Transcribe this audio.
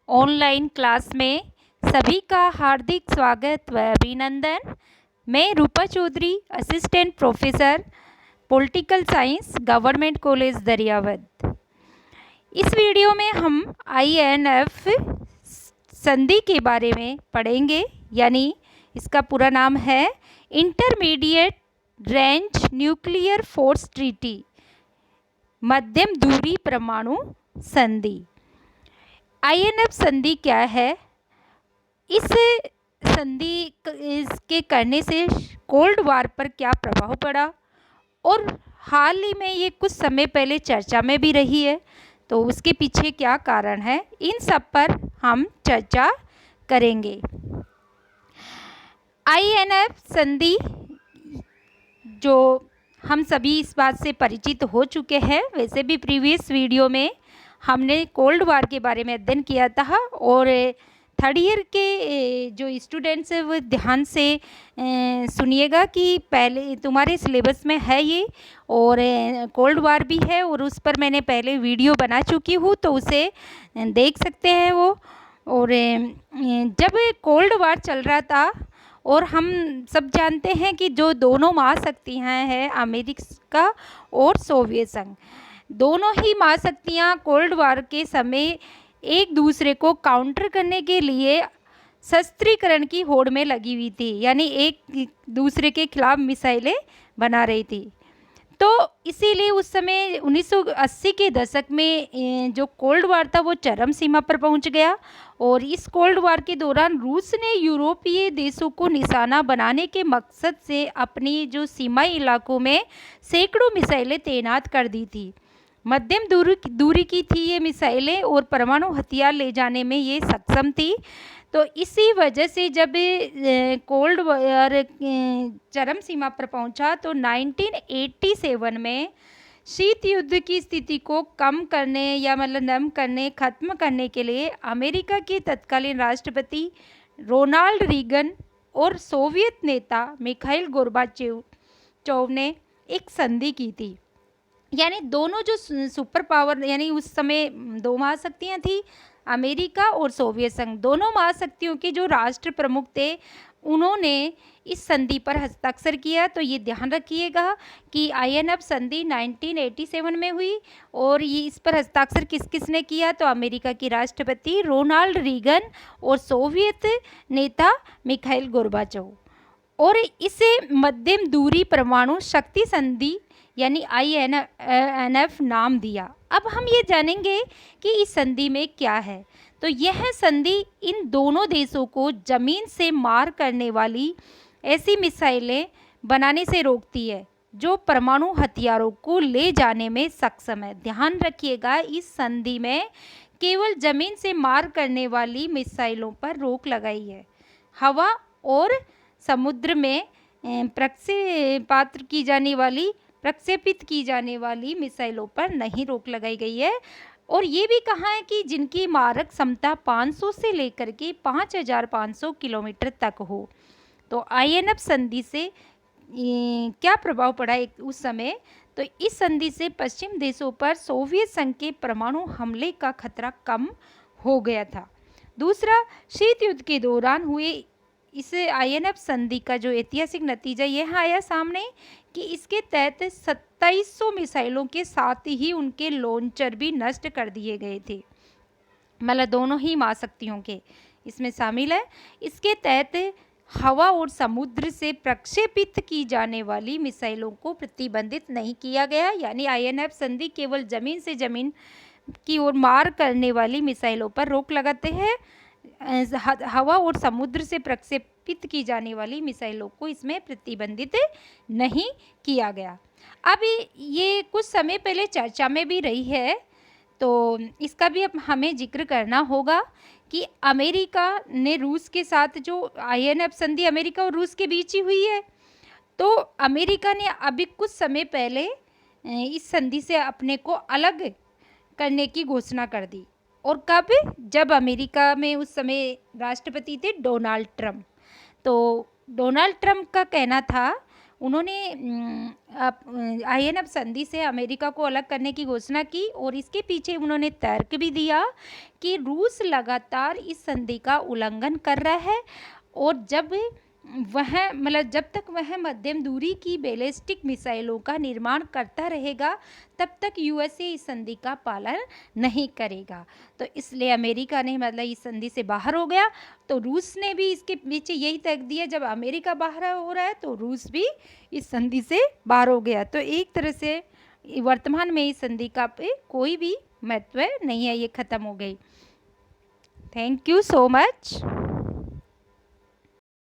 Online class में सभी का हार्दिक स्वागत व अभिनंदन। मैं Rupa Chaudhary, assistant professor political science, government college Dariyawad. इस वीडियो में हम INF संधि के बारे में पढ़ेंगे, यानी इसका पूरा नाम है intermediate range nuclear force treaty, मध्यम दूरी परमाणु संधि। INF संधि क्या है? इस संधि के करने से कोल्ड वार पर क्या प्रभाव पड़ा और हाल ही में ये कुछ समय पहले चर्चा में भी रही है, तो उसके पीछे क्या कारण है, इन सब पर हम चर्चा करेंगे। INF संधि जो हम सभी इस बात से परिचित हो चुके हैं, वैसे भी प्रीवियस वीडियो में हमने कोल्ड वार के बारे में अध्ययन किया था और थर्ड ईयर के जो स्टूडेंट्स हैं वो ध्यान से सुनिएगा कि पहले तुम्हारे सिलेबस में है ये, और कोल्ड वार भी है और उस पर मैंने पहले वीडियो बना चुकी हूँ, तो उसे देख सकते हैं वो। और जब कोल्ड वार चल रहा था और हम सब जानते हैं कि जो दोनों महाशक्तियाँ हैं अमेरिका और सोवियत संघ, दोनों ही महाशक्तियाँ कोल्ड वार के समय एक दूसरे को काउंटर करने के लिए शस्त्रीकरण की होड़ में लगी हुई थी, यानी एक दूसरे के खिलाफ मिसाइलें बना रही थी। तो इसीलिए उस समय 1980 के दशक में जो कोल्ड वार था वो चरम सीमा पर पहुंच गया और इस कोल्ड वार के दौरान रूस ने यूरोपीय देशों को निशाना बनाने के मकसद से अपनी जो सीमाई इलाकों में सैकड़ों मिसाइलें तैनात कर दी थी। मध्यम दूरी की थी ये मिसाइलें और परमाणु हथियार ले जाने में ये सक्षम थी। तो इसी वजह से जब कोल्ड वार चरम सीमा पर पहुंचा तो 1987 में शीत युद्ध की स्थिति को कम करने या नम करने, ख़त्म करने के लिए अमेरिका के तत्कालीन राष्ट्रपति रोनाल्ड रीगन और सोवियत नेता मिखाइल गोर्बाचेव ने एक संधि की थी। यानी दोनों जो सुपर पावर, यानी उस समय दो महाशक्तियाँ थी, अमेरिका और सोवियत संघ, दोनों महाशक्तियों के जो राष्ट्र प्रमुख थे उन्होंने इस संधि पर हस्ताक्षर किया। तो ये ध्यान रखिएगा कि INF संधि 1987 में हुई और ये इस पर हस्ताक्षर किस किस ने किया, तो अमेरिका की राष्ट्रपति रोनाल्ड रीगन और सोवियत नेता मिखाइल गोर्बाचेव। और इसे मध्यम दूरी परमाणु शक्ति संधि यानी INF नाम दिया। अब हम ये जानेंगे कि इस संधि में क्या है। तो यह संधि इन दोनों देशों को जमीन से मार करने वाली ऐसी मिसाइलें बनाने से रोकती है जो परमाणु हथियारों को ले जाने में सक्षम है। ध्यान रखिएगा, इस संधि में केवल जमीन से मार करने वाली मिसाइलों पर रोक लगाई है, हवा और समुद्र में प्रक्षेपित की जाने वाली मिसाइलों पर नहीं रोक लगाई गई है। और ये भी कहा है कि जिनकी मारक क्षमता 500 से लेकर के 5500 किलोमीटर तक हो। तो INF संधि से क्या प्रभाव पड़ा उस समय, तो इस संधि से पश्चिम देशों पर सोवियत संघ के परमाणु हमले का खतरा कम हो गया था। दूसरा, शीत युद्ध के दौरान हुए इस INF संधि का जो ऐतिहासिक नतीजा यह आया सामने कि इसके तहत 2700 मिसाइलों के साथ ही उनके लॉन्चर भी नष्ट कर दिए गए थे, मतलब दोनों ही महाशक्तियों के इसमें शामिल है। इसके तहत हवा और समुद्र से प्रक्षेपित की जाने वाली मिसाइलों को प्रतिबंधित नहीं किया गया, यानी INF संधि केवल जमीन से जमीन की ओर मार करने वाली मिसाइलों पर रोक लगाते हैं, हवा और समुद्र से प्रक्षेपित की जाने वाली मिसाइलों को इसमें प्रतिबंधित नहीं किया गया। अब ये कुछ समय पहले चर्चा में भी रही है, तो इसका भी अब हमें जिक्र करना होगा कि अमेरिका ने रूस के साथ जो INF संधि अमेरिका और रूस के बीच ही हुई है, तो अमेरिका ने अभी कुछ समय पहले इस संधि से अपने को अलग करने की घोषणा कर दी। और कब? जब अमेरिका में उस समय राष्ट्रपति थे डोनाल्ड ट्रंप। तो डोनाल्ड ट्रंप का कहना था उन्होंने INF संधि से अमेरिका को अलग करने की घोषणा की और इसके पीछे उन्होंने तर्क भी दिया कि रूस लगातार इस संधि का उल्लंघन कर रहा है और जब तक वह मध्यम दूरी की बैलिस्टिक मिसाइलों का निर्माण करता रहेगा तब तक USA इस संधि का पालन नहीं करेगा। तो इसलिए अमेरिका ने इस संधि से बाहर हो गया, तो रूस ने भी इसके पीछे यही तर्क दिया, जब अमेरिका बाहर हो रहा है तो रूस भी इस संधि से बाहर हो गया। तो एक तरह से वर्तमान में इस संधि का कोई भी महत्व नहीं है, ये ख़त्म हो गई। Thank you so much.